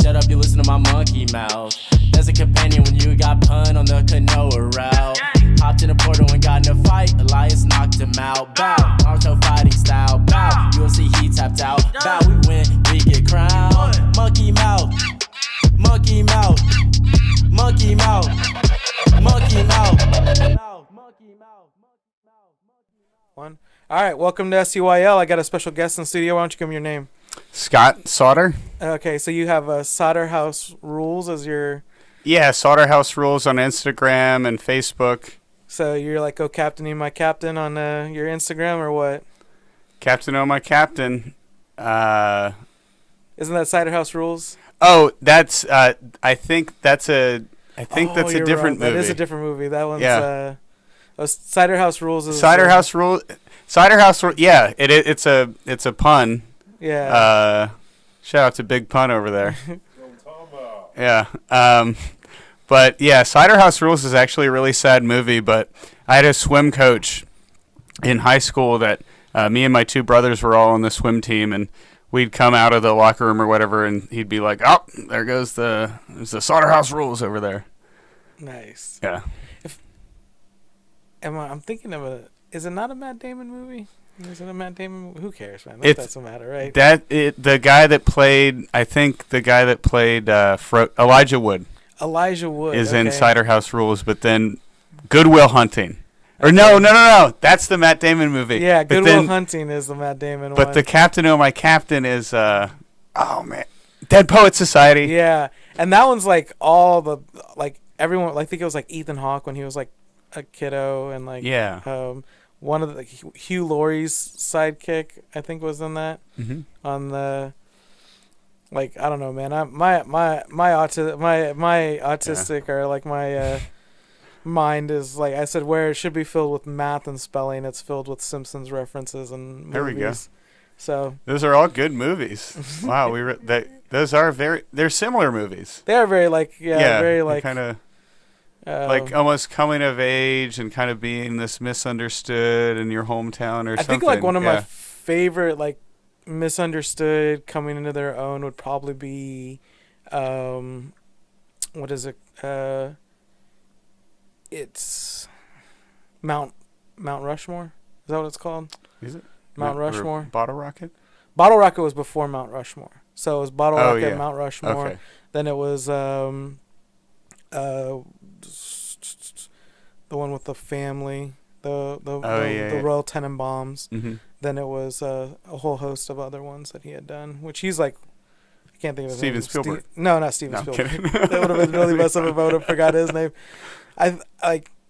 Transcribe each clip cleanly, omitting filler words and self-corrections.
shut up, you listen to my monkey mouth. There's a companion when you got pun on the canoa route. Hopped in a portal and got in a fight, Elias knocked him out. Bow, Naruto fighting style. Bow, UFC he tapped out. Bow, we win, we get crowned. Monkey mouth, monkey mouth, monkey mouth, monkey mouth. One. All right, welcome to SUYL. I got a special guest in the studio. Why don't you give me your name? Scott Sauter. Okay, so you have Sauter House Rules as your... Yeah, Sauter House Rules on Instagram and Facebook. So you're like, oh, Captain, my captain on your Instagram or what? Captain, oh, my captain. Isn't that Sauter House Rules? Oh, that's, I think that's a different movie. That is a different movie. That one's, Sauter House Rules is... Cider House Rules, yeah, it's a pun. Yeah. Shout out to Big Pun over there. Yeah. But yeah, Cider House Rules is actually a really sad movie, but I had a swim coach in high school that me and my two brothers were all on the swim team, and we'd come out of the locker room or whatever, and he'd be like, oh, there's the Sauter House Rules over there. Nice. Yeah. I'm thinking of is it not a Matt Damon movie? Is it a Matt Damon? Who cares, man? That doesn't matter, right? The guy that played Elijah Wood. Elijah Wood is in Cider House Rules, but then Good Will Hunting. Or no, that's the Matt Damon movie. Yeah, Good Will Hunting is the Matt Damon one. But the Captain, oh, my captain is oh man, Dead Poet Society. Yeah, and that one's like all the everyone. I think it was like Ethan Hawke when he was like a kiddo, and one of the Hugh Laurie's sidekick, I think, was in that. Mm-hmm. On the, I don't know, man. My autistic or like my mind is like I said, where it should be filled with math and spelling, it's filled with Simpsons references and movies. There we go. So those are all good movies. Wow, those are they're similar movies. They are very very kind of. Like almost coming of age and kind of being this misunderstood in your hometown or something. I think like one of my favorite like misunderstood coming into their own would probably be, what is it? It's Mount Rushmore. Is that what it's called? Is it? Mount Rushmore? Bottle Rocket? Bottle Rocket was before Mount Rushmore. So it was Bottle Rocket, yeah. Mount Rushmore. Okay. Then it was the one with the family, the Royal Tenenbaums. Mm-hmm. Then it was a whole host of other ones that he had done, which he's like, I can't think of his name. Steven Spielberg. No, not Steven Spielberg. I'm That would have been really messed up if I would have forgot his name.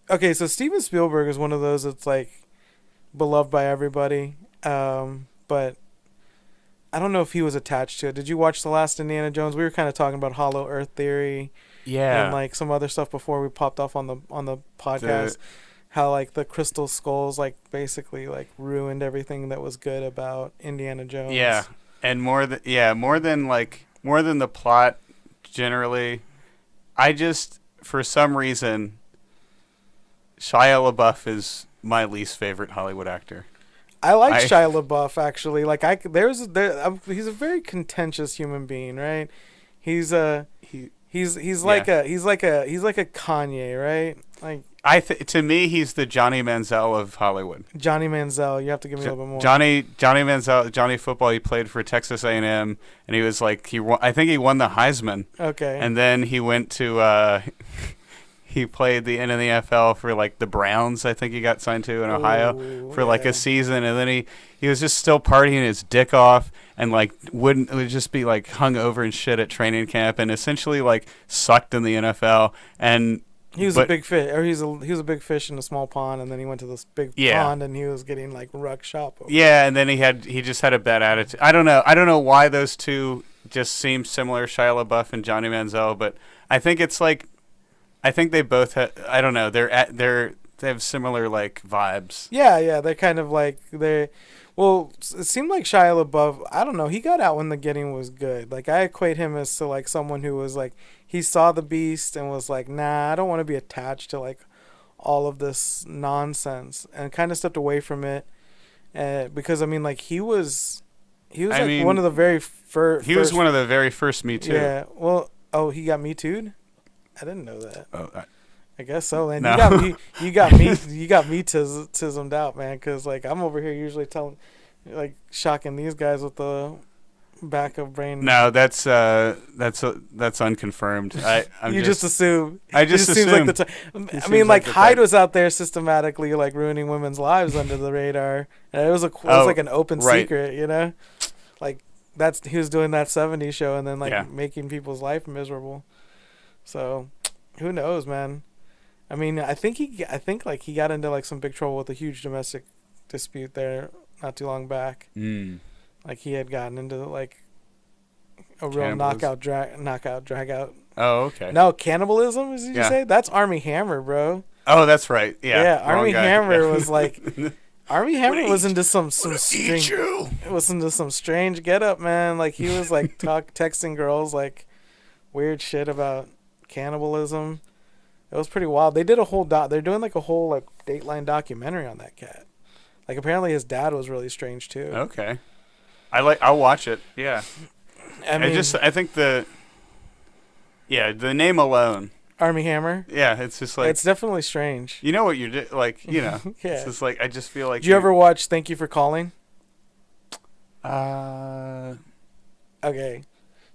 Okay, so Steven Spielberg is one of those that's like beloved by everybody, but I don't know if he was attached to it. Did you watch the last Indiana Jones? We were kind of talking about Hollow Earth theory. Yeah. And like some other stuff before we popped off on the podcast. How like the crystal skulls like basically like ruined everything that was good about Indiana Jones. Yeah. And more than the plot generally, I just for some reason Shia LaBeouf is my least favorite Hollywood actor. I like Shia LaBeouf actually. Like he's a very contentious human being, right? He's like a Kanye, right? Like to me he's the Johnny Manziel of Hollywood. Johnny Manziel, you have to give me a little bit more. Johnny Manziel, Johnny Football. He played for Texas A&M, and he was like I think he won the Heisman. Okay. And then he went to he played in the NFL for like the Browns. I think he got signed to in Ohio for like a season, and then he was just still partying his dick off and like would just be like hung over and shit at training camp, and essentially like sucked in the NFL. And he was a big fish, or he was a big fish in a small pond, and then he went to this big pond, and he was getting like ruck shop over. Yeah, and then he just had a bad attitude. I don't know why those two just seem similar, Shia LaBeouf and Johnny Manziel, but I think it's like. I think they both have. I don't know. They have similar like vibes. Yeah. They're kind of like Well, it seemed like Shia LaBeouf. I don't know. He got out when the getting was good. Like I equate him as to like someone who was like he saw the beast and was like, nah, I don't want to be attached to like all of this nonsense, and kind of stepped away from it. Because I mean, like he was He was I like mean, one of the very first. He was one of the very first Me Too. Yeah. Well, he got Me Too'd? I didn't know that. Oh, I guess so, man. No. You got me tismed out, man. Because like I'm over here usually shocking these guys with the back of brain. No, that's unconfirmed. I'm just assume. I just it seems like assume. I mean, like Hyde was out there systematically like ruining women's lives under the radar, and it was like an open secret, you know. Like he was doing that '70s show and then making people's life miserable. So, who knows, man? I mean, I think he got into like some big trouble with a huge domestic dispute there not too long back. Like he had gotten into like a real knockout drag out. Oh, okay. No, cannibalism, did you say? That's Armie Hammer, bro. Oh, that's right. Yeah. Yeah, Armie Hammer was like Armie Hammer was into some strange getup, man. Like he was like texting girls like weird shit about cannibalism. It was pretty wild. They did a whole they're doing like a whole like Dateline documentary on that cat. Like apparently his dad was really strange too. Okay. I'll watch it. Yeah. I think the name alone. Armie Hammer? Yeah, it's just like it's definitely strange. You know what you're like, you know. Yeah. It's just like I just feel like Did you ever watch Thank You for Calling? Okay.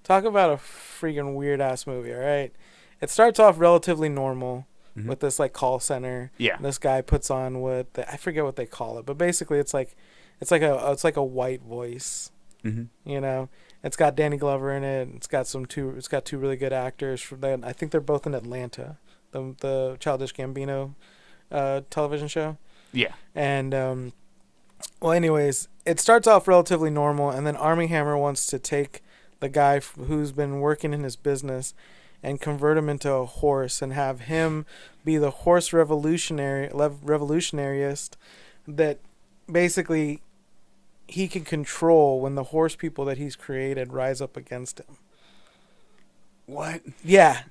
Talk about a freaking weird ass movie, all right? It starts off relatively normal with this like call center. Yeah. This guy puts on I forget what they call it, but basically it's like a white voice. You know, it's got Danny Glover in it. It's got two really good actors. I think they're both in Atlanta, the Childish Gambino television show. Yeah. And well, anyways, it starts off relatively normal, and then Armie Hammer wants to take the guy who's been working in his business and convert him into a horse and have him be the horse revolutionaryist that basically he can control when the horse people that he's created rise up against him. What? Yeah.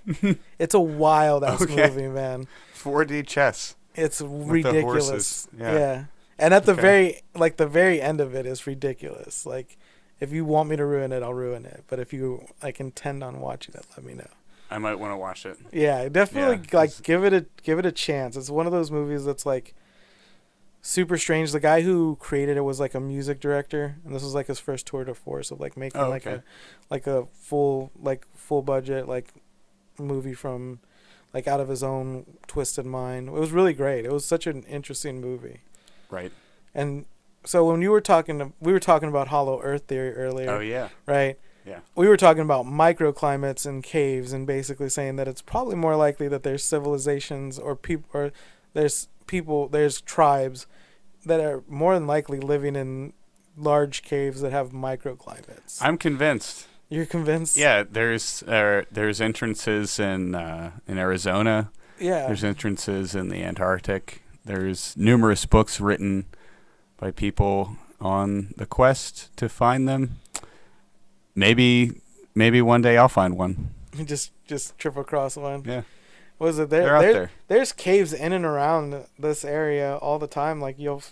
It's a wild ass movie, man. 4D chess. It's ridiculous. The horses. Yeah. And at the very end of it is ridiculous. Like if you want me to ruin it, I'll ruin it. But if you like intend on watching it, let me know. I might want to watch it. Yeah, definitely give it a chance. It's one of those movies that's like super strange. The guy who created it was like a music director, and this was like his first tour de force of like making like a full budget like movie from like out of his own twisted mind. It was really great. It was such an interesting movie. Right. And so when we were talking about Hollow Earth theory earlier. Oh yeah. Right. Yeah. We were talking about microclimates and caves, and basically saying that it's probably more likely that there's civilizations or there's tribes that are more than likely living in large caves that have microclimates. I'm convinced. You're convinced? Yeah, there's entrances in Arizona. Yeah. There's entrances in the Antarctic. There's numerous books written by people on the quest to find them. Maybe one day I'll find one. Just trip across one. Yeah. Was it They're out there. There's caves in and around this area all the time. Like what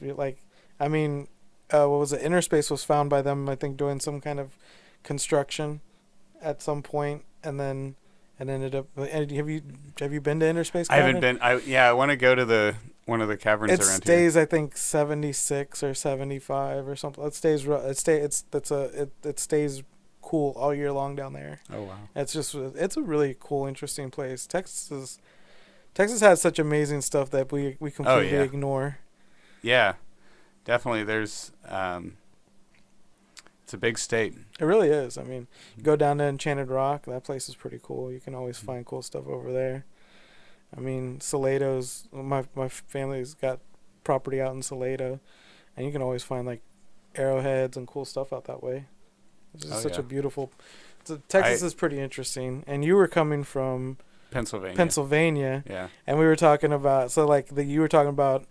was it? Inner Space was found by them, I think, doing some kind of construction at some point, and ended up. Have you been to Inner Space? I haven't been. I want to go to one of the caverns around here. It stays, I think, 76 or 75 or something. It stays cool all year long down there. Oh wow. It's a really cool, interesting place. Texas has such amazing stuff that we completely ignore. Yeah. Definitely there's it's a big state. It really is. I mean, you go down to Enchanted Rock, that place is pretty cool. You can always find cool stuff over there. I mean, Salato's my family's got property out in Salato, and you can always find like arrowheads and cool stuff out that way. It's just such a beautiful. Texas is pretty interesting, and you were coming from Pennsylvania. Yeah. And we were talking about you were talking about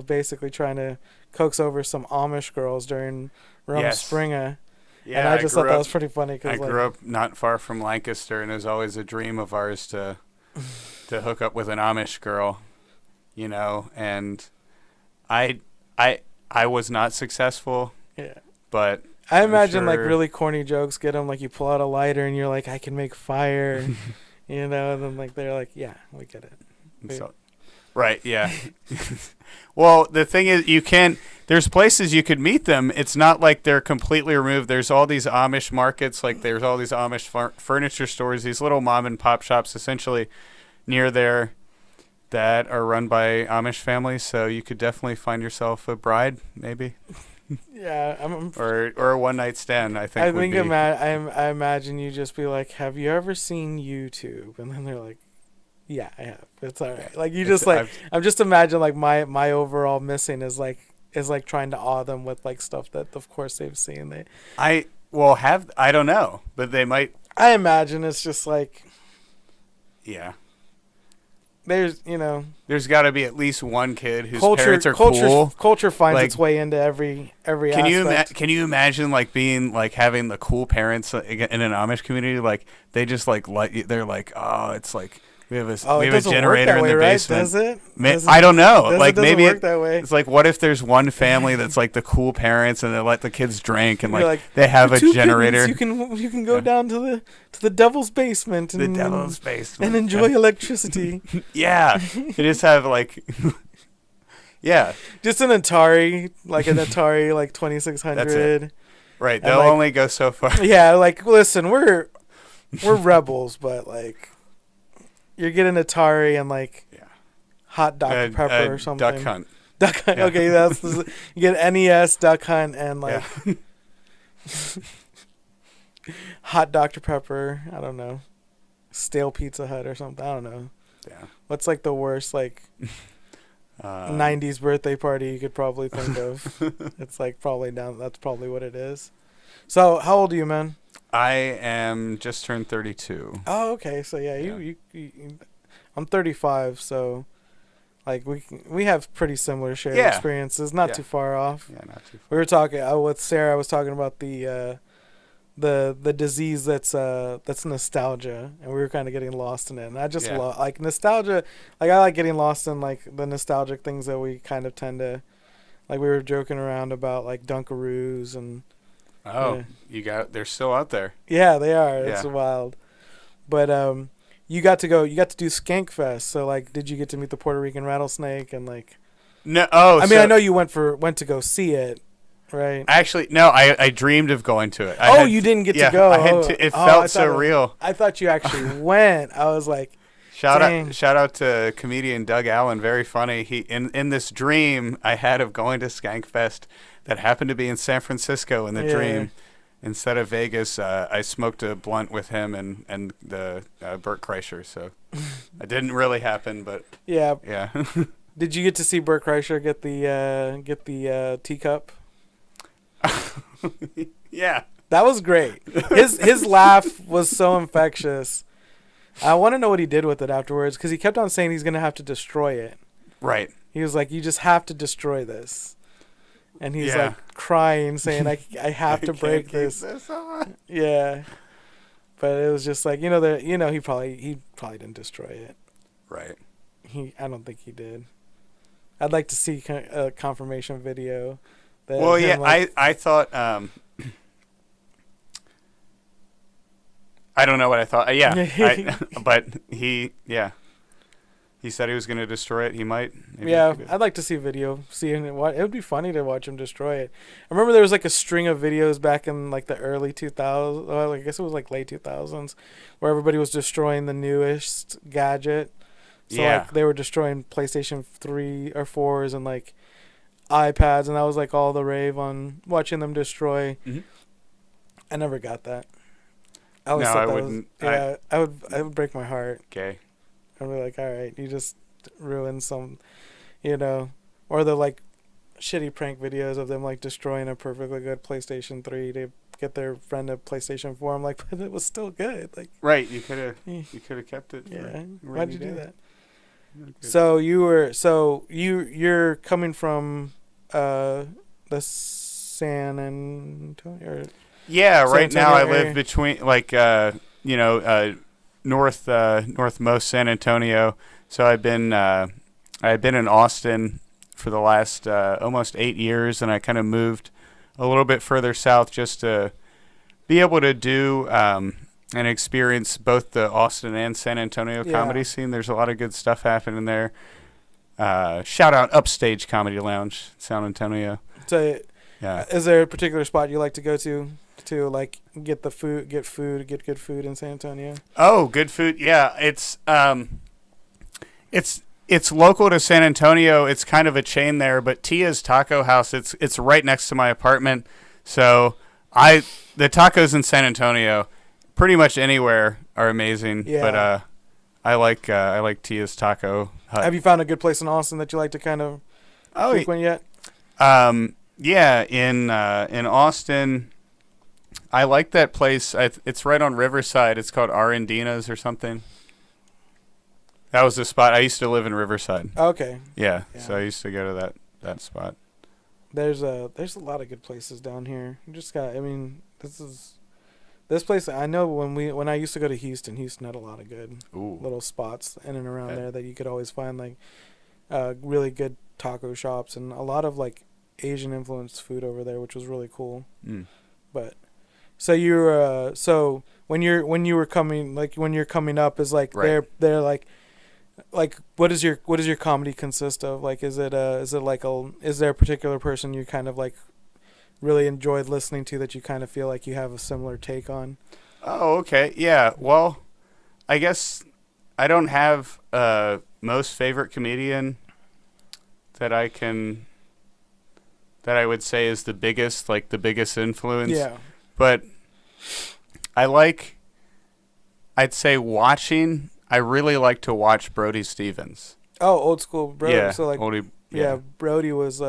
basically trying to coax over some Amish girls during Rumspringa. Yeah. And I just thought that was pretty funny. I grew up not far from Lancaster, and it was always a dream of ours to hook up with an Amish girl, and I was not successful. Yeah. But I I'm imagine like sure- really corny jokes get them like you pull out a lighter and you're like, I can make fire, you know, and then like they're like, yeah, we get it. So, right, yeah. Well, the thing is, you can't. There's places you could meet them. It's not like they're completely removed. There's all these Amish markets, like there's all these Amish furniture stores, these little mom and pop shops, essentially near there, that are run by Amish families. So you could definitely find yourself a bride, maybe, Yeah, or a one night stand. I think. I would think be, I imagine you just be like, have you ever seen YouTube? And then they're like, yeah, I have. It's all right. Like you just like I'm just imagine like my overall missing is like trying to awe them with like stuff that of course they've seen. I don't know, but they might. I imagine it's just like Yeah. there's There's got to be at least one kid whose parents are cool. Culture finds Like, its way into every Can aspect. can you imagine like being like having the cool parents in an Amish community? Like they just like they're like, oh, it's like we have a generator in the basement. Does it? I don't know. Like doesn't maybe work that way. it's like, what if there's one family that's like the cool parents and they let the kids drink and You're like they have "For a two generator. pittance, you can go down to the devil's basement and and enjoy electricity. Yeah, they just have like. Yeah. Just an Atari, like 2600. Right. And, They'll like, only go so far. Yeah, like listen, we're rebels, but like you're getting Atari and like hot Dr. Pepper or something. Duck Hunt. Duck Hunt. Yeah. Okay, you get NES, Duck Hunt, and like hot Dr. Pepper. I don't know. Stale Pizza Hut or something. I don't know. Yeah. What's like the worst like 90s birthday party you could probably think of? It's like probably down. That's probably what it is. So how old are you, man? I am just turned 32. Oh, okay. So yeah, you I'm 35, so like we have pretty similar shared experiences, not too far off. Yeah, not too far. We were talking with Sarah. I was talking about the disease that's nostalgia, and we were kind of getting lost in it. And I just like nostalgia. Like I like getting lost in like the nostalgic things that we kind of tend to, like we were joking around about like Dunkaroos and. Oh, they're still out there. Yeah, they are. Yeah. It's wild. But you got to do Skank Fest. So like, did you get to meet the Puerto Rican rattlesnake and like? No. Oh, I mean, I know you went to go see it, right? Actually, no. I dreamed of going to it. You didn't get to go. It felt surreal. I thought you actually went. I was like, shout out to comedian Doug Allen. Very funny. He in this dream I had of going to Skank Fest that happened to be in San Francisco in the dream. Instead of Vegas, I smoked a blunt with him and the Bert Kreischer. So it didn't really happen, but yeah. Did you get to see Bert Kreischer get the teacup? Yeah, that was great. His laugh was so infectious. I want to know what he did with it afterwards because he kept on saying he's gonna have to destroy it. Right. He was like, "You just have to destroy this." And he's like crying, saying, "I have to break this." Yeah, but it was just like he probably didn't destroy it. Right. I don't think he did. I'd like to see a confirmation video. I thought. I don't know what I thought. But he said he was going to destroy it. He might. Maybe I'd like to see a video. It would be funny to watch him destroy it. I remember there was like a string of videos back in like the early 2000s. Well, I guess it was like late 2000s, where everybody was destroying the newest gadget. So like they were destroying PlayStation 3 or 4s and like iPads, and that was like all the rave on watching them destroy. Mm-hmm. I never got that. I wouldn't. I would break my heart. Okay. I'd be like, all right, you just ruined some, or the like shitty prank videos of them like destroying a perfectly good PlayStation 3 to get their friend a PlayStation 4. I'm like, but it was still good. Like, right, you could have kept it. Yeah, why'd you do that? So you're coming from the San Antonio. Yeah, right now I live between northmost San Antonio. So I've been in Austin for the last almost 8 years, and I kind of moved a little bit further south just to be able to do and experience both the Austin and San Antonio comedy scene. There's a lot of good stuff happening there. Shout out Upstage Comedy Lounge, San Antonio. So, yeah. Is there a particular spot you like to go to like get good food in San Antonio? Oh, good food. Yeah, it's local to San Antonio. It's kind of a chain there, but Tia's Taco House, it's right next to my apartment. So the tacos in San Antonio, pretty much anywhere are amazing. Yeah. But I like Tia's Taco Hut. Have you found a good place in Austin that you like to kind of frequent yet? Yeah, in Austin, I like that place. It's right on Riverside. It's called Arendina's or something. That was the spot. I used to live in Riverside. Okay. Yeah, so I used to go to that spot. There's a lot of good places down here. You just got. I mean, this place. I know when I used to go to Houston had a lot of good little spots in and around there that you could always find like really good taco shops and a lot of like Asian influenced food over there, which was really cool. But so you're when you're coming up is like they're like what does your comedy consist of? Like is there a particular person you kind of like really enjoyed listening to that you kind of feel like you have a similar take on? Oh, okay. Yeah. Well, I guess I don't have a most favorite comedian that I would say is the biggest influence. Yeah. But I'd say watching, I really like to watch Brody Stevens. Oh, old school Brody. Yeah. So like, Brody was,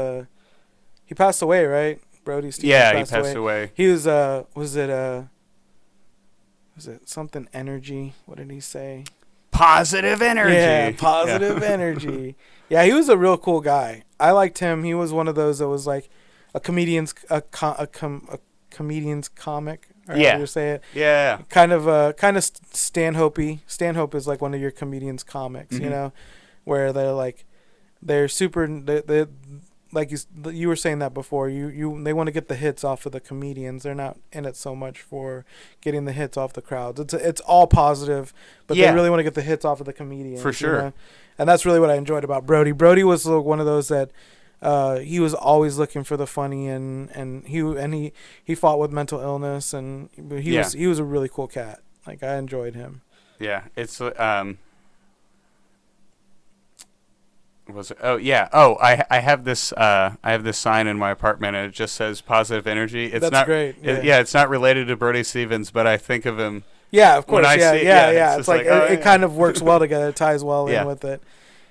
he passed away, right? Brody Stevens passed away. He was was it something energy? What did he say? Positive energy. Yeah, positive energy. Yeah, he was a real cool guy. I liked him. He was one of those that was like a comedian's comic. Or however you say it. Yeah. Kind of Stanhope-y. Stanhope is like one of your comedian's comics, you know, where they're super. They like you were saying that before. They want to get the hits off of the comedians. They're not in it so much for getting the hits off the crowds. It's all positive, but they really want to get the hits off of the comedians. For sure. You know? And that's really what I enjoyed about Brody. Brody was one of those that he was always looking for the funny, and he fought with mental illness, and he was a really cool cat. Like I enjoyed him. Yeah, it's was it? Oh yeah. Oh, I have this sign in my apartment, and it just says positive energy. It's That's not great. Yeah. It's not related to Brody Stevens, but I think of him. Yeah, of course. Yeah. It's like it kind of works well together. It ties well in with it.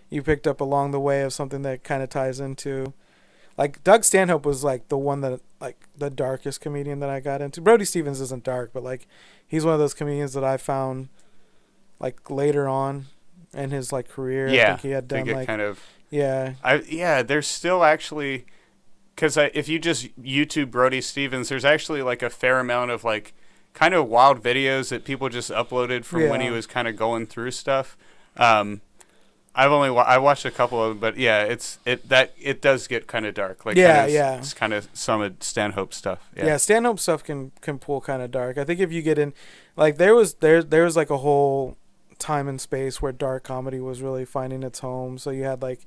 You picked up along the way of something that kind of ties into, like Doug Stanhope was like the one that like the darkest comedian that I got into. Brody Stevens isn't dark, but like he's one of those comedians that I found like later on in his like career. Yeah, I think he had done like kind of. Yeah. There's still actually, because if you just YouTube Brody Stevens, there's actually like a fair amount of like kind of wild videos that people just uploaded from when he was kind of going through stuff. I watched a couple of them, but yeah, it does get kind of dark. Like it's kind of some Stanhope stuff. Yeah, Stanhope stuff can pull kind of dark. I think if you get in, like there was like a whole time and space where dark comedy was really finding its home. So you had like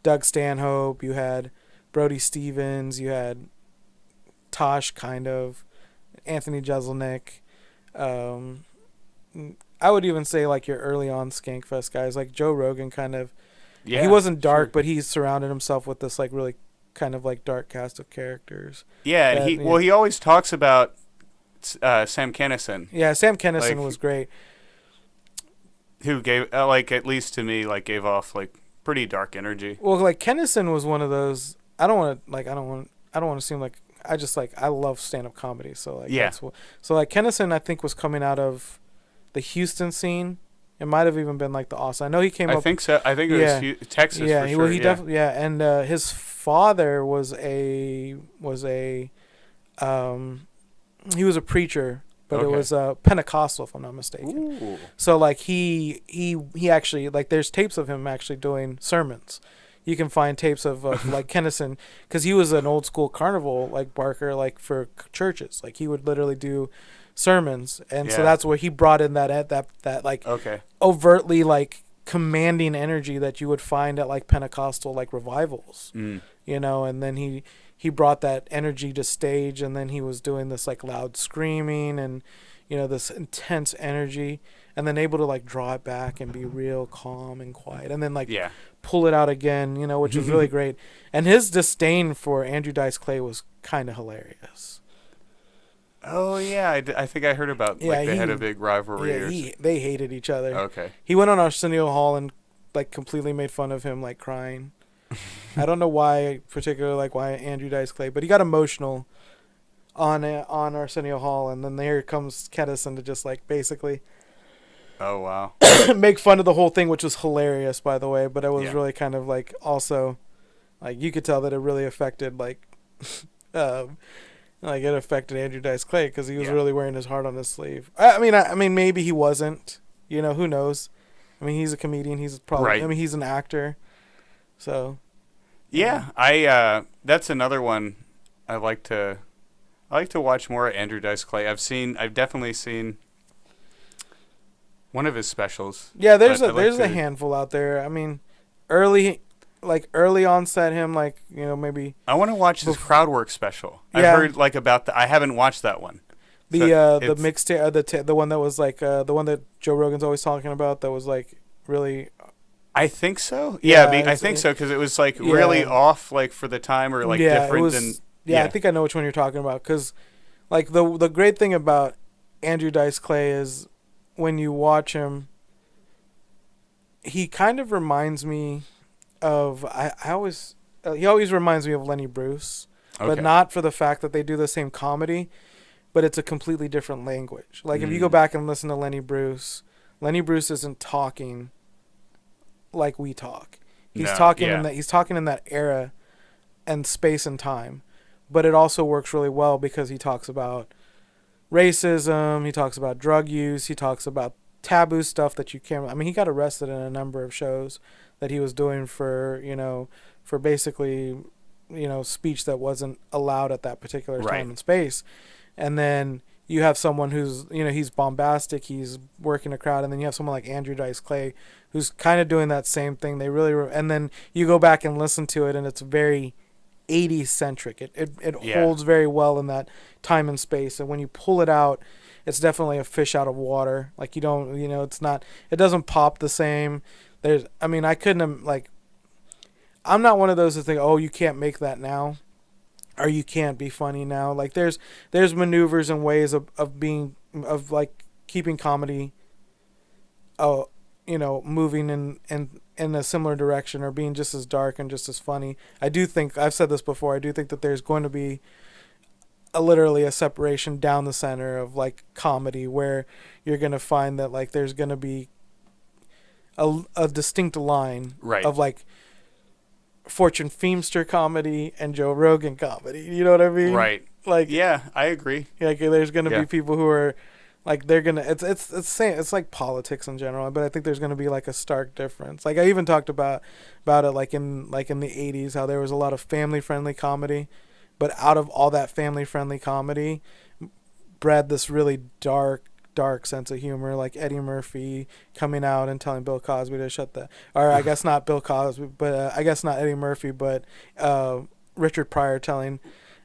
Doug Stanhope, you had Brody Stevens, you had Tosh, kind of Anthony Jeselnik. I would even say like your early on Skankfest guys, like Joe Rogan, kind of. Yeah, he wasn't dark, but he surrounded himself with this like really kind of like dark cast of characters. Yeah, and he always talks about Sam Kinison. Yeah, Sam Kinison was great. Who gave at least to me gave off like pretty dark energy. Well, like Kinison was one of those. I don't want to seem like I love stand up comedy. So like so like Kinison I think was coming out of the Houston scene. It might have even been like the Austin. I know he came up. I think so. I think it was Texas. Yeah, for sure. He definitely and his father was a he was a preacher, but it was Pentecostal, if I'm not mistaken. Ooh. So like he actually, like there's tapes of him actually doing sermons. you can find tapes of like Kennison, because he was an old school carnival like barker, like for churches. Like he would literally do sermons, and so Yeah. that's where he brought in that like Okay. overtly like commanding energy that you would find at like Pentecostal like revivals, you know. And then he brought that energy to stage, and then he was doing this like loud screaming and, you know, this intense energy, and then able to like draw it back and be real calm and quiet, and then like Yeah. pull it out again, you know, which was really great. And his disdain for Andrew Dice Clay was kind of hilarious. Oh yeah, I think I heard about Yeah, like they had he- a big rivalry. Yeah, they hated each other. Okay. He went on Arsenio Hall and like completely made fun of him, like crying. I don't know why, particularly like why Andrew Dice Clay, but he got emotional on Arsenio Hall, and then there comes Kedison to just like basically Oh wow. make fun of the whole thing, which was hilarious, by the way. But it was Yeah. really kind of like also, like you could tell that it really affected like, like it affected Andrew Dice Clay because he was Yeah. really wearing his heart on his sleeve. I mean, maybe he wasn't. You know, who knows? I mean, he's a comedian. He's probably. Right. I mean, he's an actor. So. Yeah, I that's another one I like to watch more of Andrew Dice Clay. I've definitely seen one of his specials. Yeah, there's but I'd like a to- handful out there. I mean, early onset him, like, you know, maybe I want to watch his crowd work special. Yeah. I've heard like about I haven't watched that one. the So the it's- mixtape, the one that was like the one that Joe Rogan's always talking about, that was like really. I think so. Yeah, Yeah, I it's- think so because it was like Yeah. really off like for the time or like yeah, different it was, than yeah, I yeah. think I know which one you're talking about, because like the great thing about Andrew Dice Clay is when you watch him, he kind of reminds me of he always reminds me of Lenny Bruce, but Okay. not for the fact that they do the same comedy, but it's a completely different language. Like if you go Mm. back and listen to Lenny Bruce isn't talking like we talk. He's No, talking yeah. he's talking in that era and space and time. But it also works really well because he talks about racism, he talks about drug use, he talks about taboo stuff that you can't. I mean, he got arrested in a number of shows that he was doing for, you know, for basically, you know, speech that wasn't allowed at that particular Right. time and space. And then you have someone who's, you know, he's bombastic, he's working a crowd, and then you have someone like Andrew Dice Clay who's kind of doing that same thing. They really, and then you go back and listen to it, and it's very 80s centric. It Yeah. holds very well in that time and space, and when you pull it out, it's definitely a fish out of water. Like you don't, you know, it doesn't pop the same. I mean, I couldn't have, like, I'm not one of those that think, oh, you can't make that now, or you can't be funny now. Like there's maneuvers and ways of like keeping comedy, you know, moving in a similar direction, or being just as dark and just as funny. I do think, I've said this before, I do think that there's going to be literally a separation down the center of like comedy, where you're going to find that like there's going to be a distinct line Right. of like Fortune Feimster comedy and Joe Rogan comedy. You know what I mean? Right. Like, Yeah, I agree. like there's going to Yeah. be people who are like, they're going to, it's like politics in general, but I think there's going to be like a stark difference. Like I even talked about it like in the 80s, how there was a lot of family friendly comedy, but out of all that family friendly comedy bred this really dark sense of humor, like Eddie Murphy coming out and telling Bill Cosby to shut the, or I guess not Bill Cosby, but I guess not Eddie Murphy, but Richard Pryor telling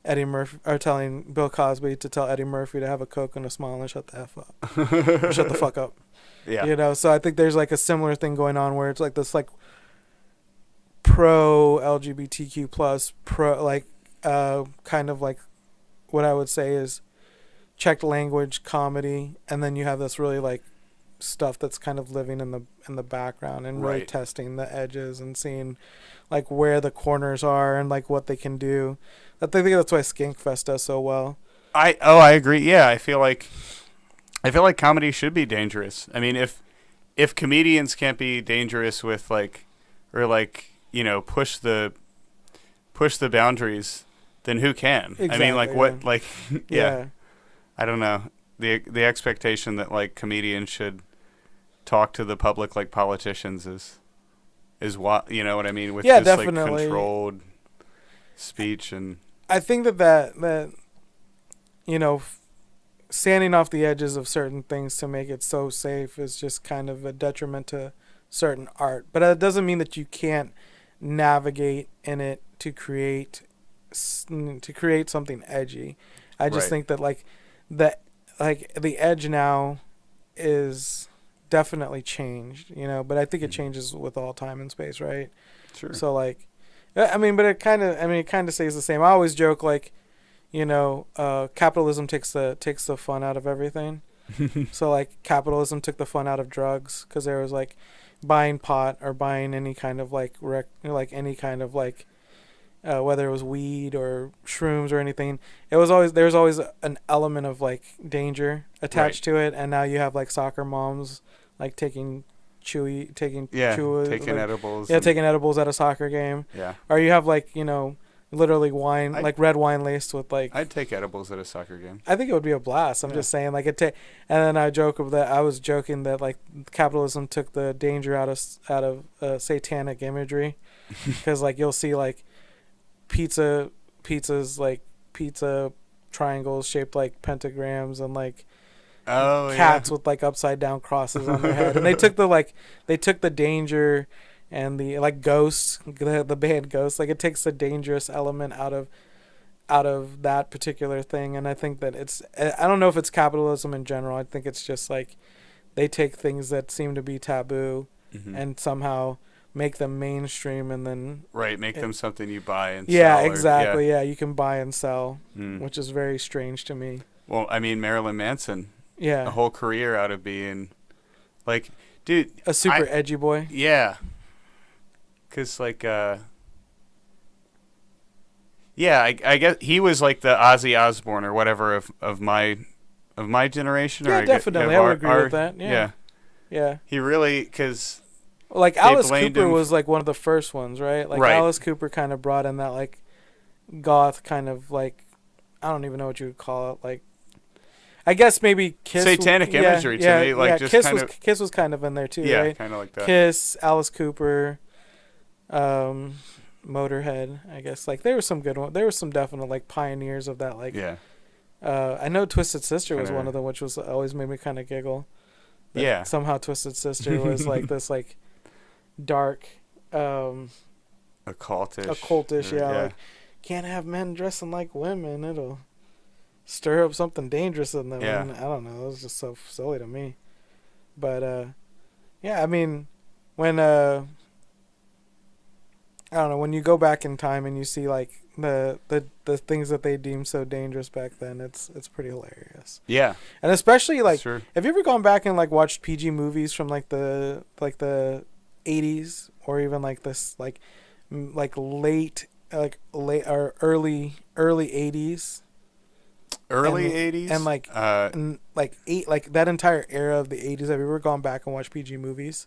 Eddie Murphy, or telling Bill Cosby to tell Eddie Murphy to have a Coke and a smile and shut the F up. Or shut the fuck up. Yeah. You know, so I think there's like a similar thing going on where it's like this like pro LGBTQ plus pro like kind of like what I would say is checked language comedy, and then you have this really like stuff that's kind of living in the background and really Right. testing the edges and seeing like where the corners are and like what they can do. I think that's why Skankfest does so well. I agree. Yeah, I feel like comedy should be dangerous. I mean, if comedians can't be dangerous with like, or like, you know, push the boundaries, then who can? I mean, like Exactly, what, yeah. like, yeah. Yeah. I don't know. The expectation that like comedians should talk to the public like politicians is is what, you know what I mean, with Yeah, just definitely. like controlled speech. And I think that you know, sanding off the edges of certain things to make it so safe is just kind of a detriment to certain art. But it doesn't mean that you can't navigate in it to create something edgy. I just Right. think that the edge now is definitely changed, you know, but I think it changes with all time and space, right? sure. So like, I mean, but it kind of stays the same. I always joke like, you know, capitalism takes the fun out of everything. So like, capitalism took the fun out of drugs because there was like buying pot or buying any kind of like any kind of like whether it was weed or shrooms or anything. There was always an element of like danger attached to it, and now you have like soccer moms like taking taking like, edibles. taking edibles at a soccer game. Yeah. Or you have like, you know, literally wine, like red wine laced with like. I'd take edibles at a soccer game. I think it would be a blast. I'm just saying, like and then I was joking that like capitalism took the danger out of satanic imagery, because like you'll see like pizzas like pizza triangles shaped like pentagrams and like cats with like upside down crosses on their head, and they took the danger and the like Ghosts, the band Ghosts, like it takes the dangerous element out of that particular thing. And I think that I don't know if it's capitalism in general. I think it's just like they take things that seem to be taboo and somehow make them mainstream, and then make them something you buy and sell. Yeah, exactly. Yeah, you can buy and sell, which is very strange to me. Well, I mean, Marilyn Manson, a whole career out of being like, dude, a super edgy boy. Yeah. Cause like, I guess he was like the Ozzy Osbourne or whatever of my generation. Yeah, or definitely. I would agree with that. Yeah. He really, cause like Alice Cooper was like one of the first ones, right? Like Alice Cooper kind of brought in that like goth kind of like, I don't even know what you would call it. Like, I guess maybe Kiss. Satanic imagery to me, like just Kiss was kind of in there too, right? Yeah, kind of like that. Kiss, Alice Cooper. Motorhead, I guess. Like there were some good ones. There were some definite like pioneers of that. Like, I know Twisted Sister was one of them, which was always made me kind of giggle. That somehow Twisted Sister was like this like dark, occultish. Like can't have men dressing like women. It'll stir up something dangerous in them. Yeah. And I don't know. It was just so silly to me. But I mean, when I don't know, when you go back in time and you see like the things that they deemed so dangerous back then, it's pretty hilarious. Yeah. And especially like, have you ever gone back and like watched PG movies from like the 80s or even like this like late or early 80s? Early 80s? And like that entire era of the 80s. Have you ever gone back and watched PG movies?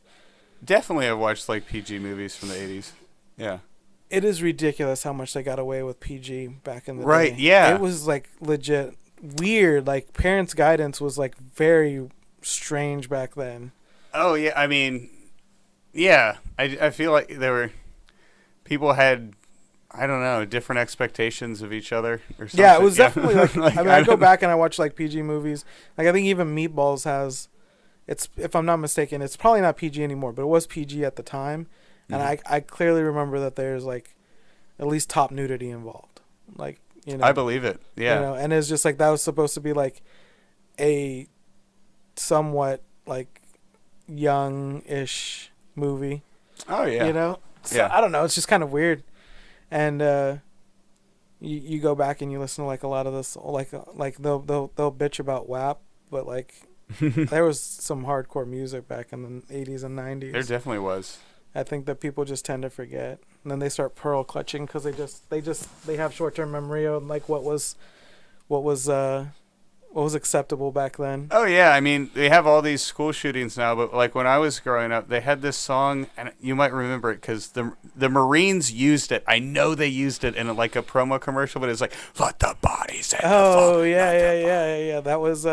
Definitely I've watched like PG movies from the 80s. Yeah. It is ridiculous how much they got away with PG back in the day. Right, yeah. It was like legit weird. Like parents' guidance was like very strange back then. Oh yeah, I mean, yeah. I feel like people had, I don't know, different expectations of each other or something. Yeah, it was definitely like, I mean, I go back and I watch like PG movies. Like I think even Meatballs has, if I'm not mistaken, it's probably not PG anymore, but it was PG at the time. And I clearly remember that there's like at least top nudity involved. Like, you know, I believe it. Yeah. You know, and it's just like that was supposed to be like a somewhat like young-ish movie. Oh yeah. You know? So, I don't know, it's just kind of weird. And you go back and you listen to like a lot of this like they'll bitch about WAP, but like there was some hardcore music back in the 80s and 90s. There definitely was. I think that people just tend to forget, and then they start pearl clutching because they have short-term memory of like what was acceptable back then. Oh yeah, I mean they have all these school shootings now, but like when I was growing up, they had this song, and you might remember it because the Marines used it. I know they used it in like a promo commercial, but it's like "Let the bodies." Oh yeah. That was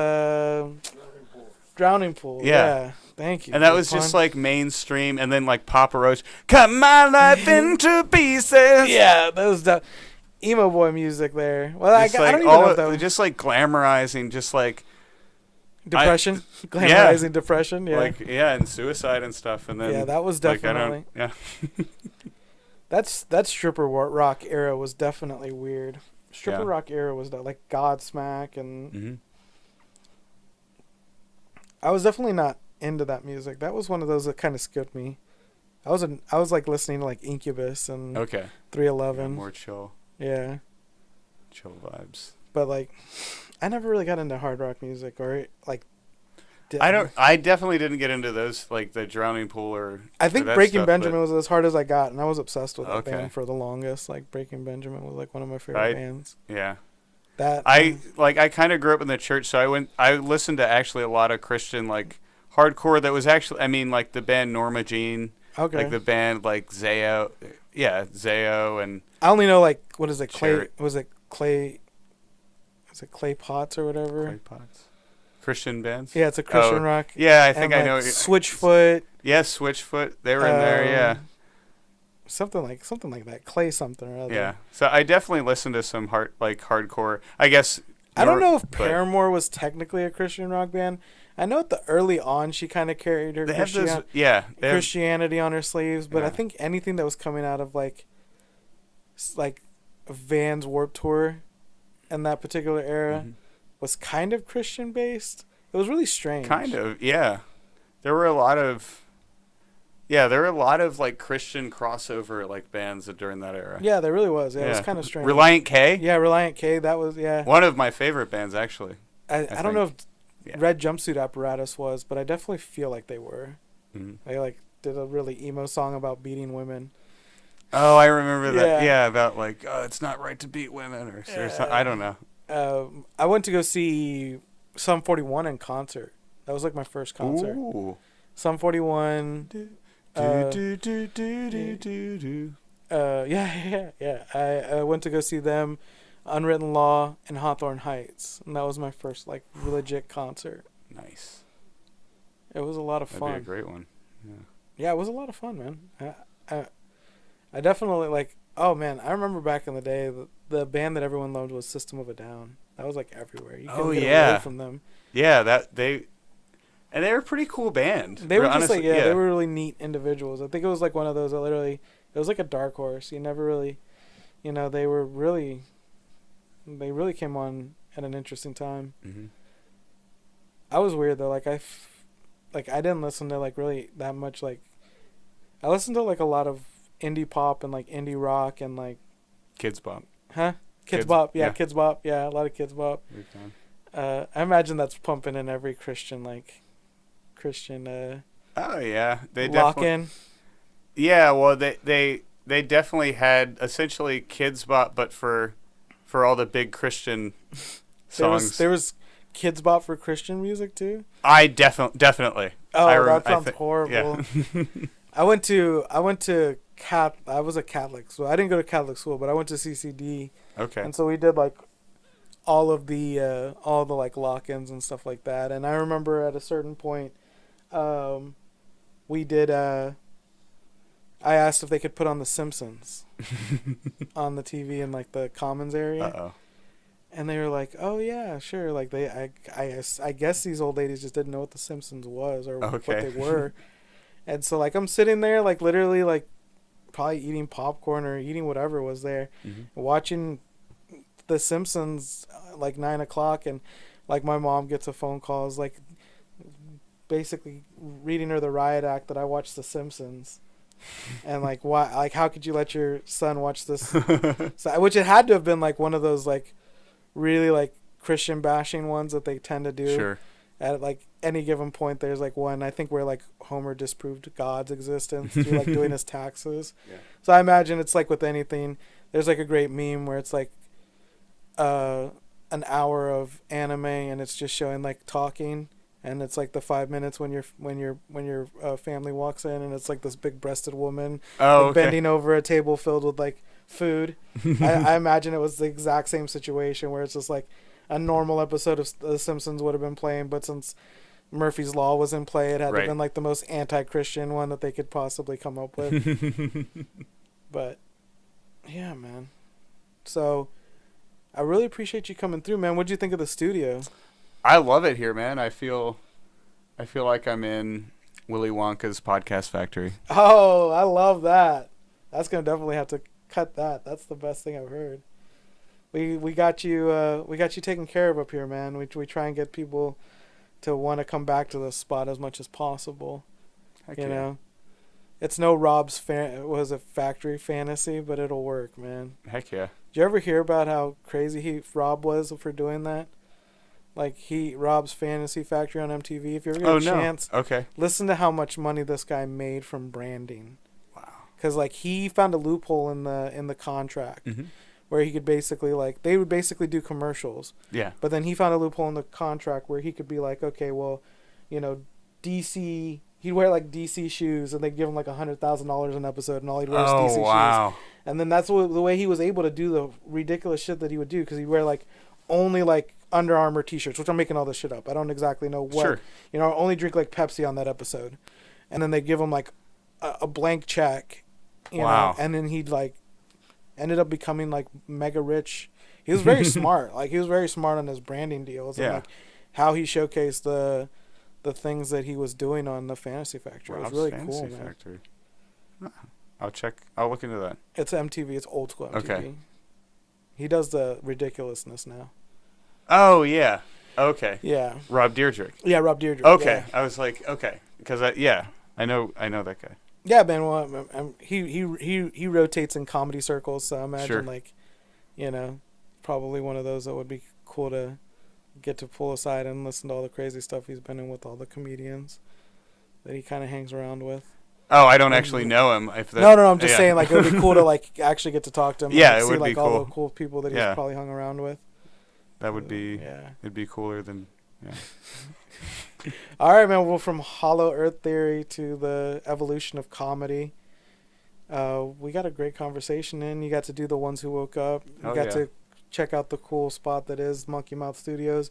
Drowning Pool. Yeah. Yeah. Thank you. And that for was the just pun. like mainstream, and then like Papa Roach, cut my life into pieces. Yeah, that was the emo boy music there. Well, Just I like don't even know if that was just like glamorizing, just like depression, yeah. glamorizing depression. Yeah, like and suicide and stuff, and then yeah, that was like, definitely. That stripper rock era was definitely weird. Stripper rock era was like Godsmack, and Mm-hmm. I was definitely not into that music. That was one of those that kind of skipped me. I was like listening to like Incubus and Okay. 311. More chill vibes. But like, I never really got into hard rock music or like. I definitely didn't get into those, like the Drowning Pool or. I think that Breaking stuff, Benjamin was as hard as I got, and I was obsessed with that Okay. band for the longest. Like Breaking Benjamin was like one of my favorite bands. Yeah. That I kind of grew up in the church, so I listened to actually a lot of Christian like hardcore that was actually, I mean, like the band Norma Jean, okay. like the band like Zayo, and I only know like what is it Cherry- Clay Pots or whatever. Clay Pots, Christian bands. Yeah, it's a Christian rock. Yeah, I think and, I know. like, Switchfoot. Yeah, Switchfoot. They were in there. Yeah. Something like that. Clay something or other. Yeah. So I definitely listened to some hardcore. I guess. I don't know if Paramore was technically a Christian rock band. I know at the early on she kind of carried her Christianity on her sleeves, but I think anything that was coming out of like Vans Warped Tour in that particular era was kind of Christian based. It was really strange. Kind of, yeah. There were a lot of like Christian crossover like bands during that era. Yeah, there really was. Yeah, it was kind of strange. Reliant K? Yeah, Reliant K. That was one of my favorite bands actually. I don't know if Red Jumpsuit Apparatus was, but I definitely feel like they were. Mm-hmm. They like did a really emo song about beating women. Oh, I remember that. Yeah, yeah about like it's not right to beat women or something. I don't know. I went to go see Sum 41 in concert. That was like my first concert. Ooh. Sum 41. Yeah. I went to go see them, Unwritten Law, and Hawthorne Heights, and that was my first like legit concert. Nice. It was a lot of fun. That'd be a great one. Yeah, it was a lot of fun, man. I definitely like. Oh man, I remember back in the day, the band that everyone loved was System of a Down. That was like everywhere. You couldn't get away from them. Yeah, they were a pretty cool band. They were honestly, just like they were really neat individuals. I think it was like one of those that literally it was like a dark horse. You never really, they really came on at an interesting time. Mm-hmm. I was weird though. Like I didn't listen to like really that much. Like I listened to like a lot of indie pop and like indie rock and like Kids Bop. Huh? Kids Bop. Yeah, Kids Bop. Yeah, a lot of Kids Bop. I imagine that's pumping in every Christian Oh yeah, they lock definitely. in. Yeah, well they definitely had essentially Kids Bop, but for all the big Christian songs. There was Kids Bop for Christian music too. I definitely. Oh, that sounds horrible. Yeah. I was a Catholic, so I didn't go to Catholic school, but I went to CCD. Okay. And so we did like all the like lock-ins and stuff like that. And I remember at a certain point, we did. I asked if they could put on The Simpsons on the TV in like the Commons area. Uh-oh. And they were like, "Oh yeah, sure." Like I guess these old ladies just didn't know what The Simpsons was or what they were. And so like I'm sitting there like literally like probably eating popcorn or eating whatever was there, watching The Simpsons like 9:00, and like my mom gets a phone call, is like basically reading her the riot act that I watched The Simpsons. And like why, like how could you let your son watch this? So, which it had to have been like one of those like really like Christian bashing ones that they tend to do. Sure. At like any given point, there's like one, I think, where like Homer disproved God's existence through like doing his taxes. Yeah. So I imagine it's like with anything, there's like a great meme where it's like an hour of anime and it's just showing like talking, and it's like the 5 minutes when your family walks in and it's like this big breasted woman bending over a table filled with like food. I imagine it was the exact same situation where it's just like a normal episode of The Simpsons would have been playing, but since Murphy's Law was in play. It had to Right. have been like the most anti-Christian one that they could possibly come up with. But yeah, man. So I really appreciate you coming through, man. What'd you think of the studio? I love it here, man. I feel like I'm in Willy Wonka's podcast factory. Oh, I love that. That's gonna definitely have to cut that. That's the best thing I've heard. We got you taken care of up here, man. We try and get people to want to come back to the spot as much as possible. Heck You yeah. know, it's no Rob's factory fantasy, but it'll work, man. Heck yeah. Did you ever hear about how crazy Rob was for doing that? Like Rob's Fantasy Factory on MTV. If you ever get a chance, Okay. listen to how much money this guy made from branding. Wow. Because like he found a loophole in the contract Mhm. where he could basically they would basically do commercials. Yeah. But then he found a loophole in the contract where he could be like, okay, well, DC. He'd wear like DC shoes, and they'd give him like $100,000 an episode, and all he'd wear is DC shoes. Wow. And then that's the way he was able to do the ridiculous shit that he would do, because he'd wear like only like Under Armour t-shirts, which I'm making all this shit up. I don't exactly know what. Sure. Only drink like Pepsi on that episode, and then they give him like a blank check. Wow. And then he'd like ended up becoming like mega rich. He was very smart. Like he was very smart on his branding deals and like how he showcased the things that he was doing on the Fantasy Factory. It was really cool, man. Factory. I'll look into that. It's MTV. It's old school MTV. Okay. He does the ridiculousness now. Oh yeah. Okay. Yeah. Rob Dyrdek. Yeah, Rob Dyrdek. Okay. Yeah. I was like, okay, because I know that guy. Yeah, man. Well, he rotates in comedy circles, so I imagine probably one of those that would be cool to get to pull aside and listen to all the crazy stuff he's been in with all the comedians that he kind of hangs around with. Oh, I don't actually know him. No, I'm just saying like it would be cool to like actually get to talk to him. Yeah, and it see would like be all cool. the cool people that he's probably hung around with. That would be yeah. It'd be cooler than All right, man. Well, from Hollow Earth Theory to the evolution of comedy, we got a great conversation in. You got to do the Ones Who Woke Up. You got to check out the cool spot that is Monkey Mouth Studios.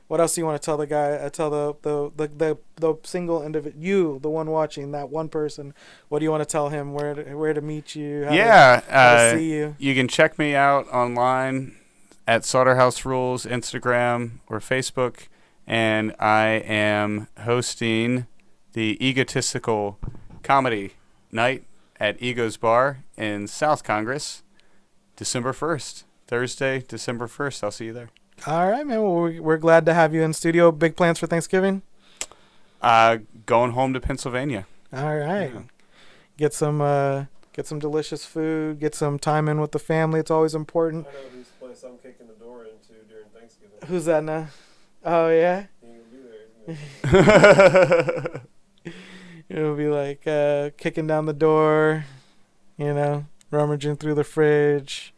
What else do you want to tell the guy? Tell the single individual, you, the one watching, that one person. What do you want to tell him? Where to meet you? How to see you? You can check me out online at Sauter House Rules, Instagram or Facebook, and I am hosting the Egotistical Comedy Night at Ego's Bar in South Congress, December 1st. Thursday, December 1st. I'll see you there. All right, man. Well, we're glad to have you in studio. Big plans for Thanksgiving? Going home to Pennsylvania. All right. Yeah. Get some delicious food. Get some time in with the family. It's always important. I know whose place I'm kicking the door into during Thanksgiving. Who's that now? Oh, yeah? He ain't gonna be there. It'll be like kicking down the door, rummaging through the fridge.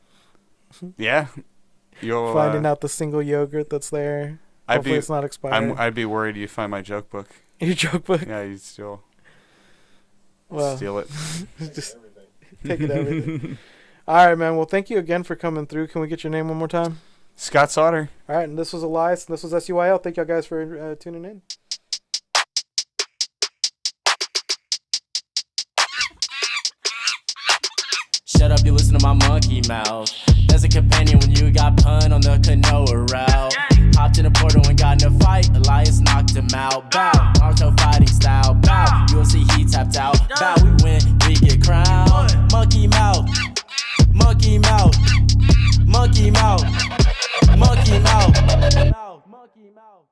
Yeah. You'll finding out the single yogurt that's there. Hopefully it's not expired. I'd be worried you find my joke book. Your joke book? Yeah, you'd steal it. Just take it everything. All right, man. Well, thank you again for coming through. Can we get your name one more time? Scott Sauter. All right, and this was Elias, and this was SUYL. Thank y'all guys for tuning in. Shut up, you listen to my monkey mouth. As a companion when you got pun on the canoa route. Hopped in a portal and got in a fight. Elias knocked him out. Bow, Naruto fighting style. Bow, UFC he tapped out. Bow, we win, we get crowned. Monkey mouth, monkey mouth, monkey mouth, monkey mouth, monkey mouth.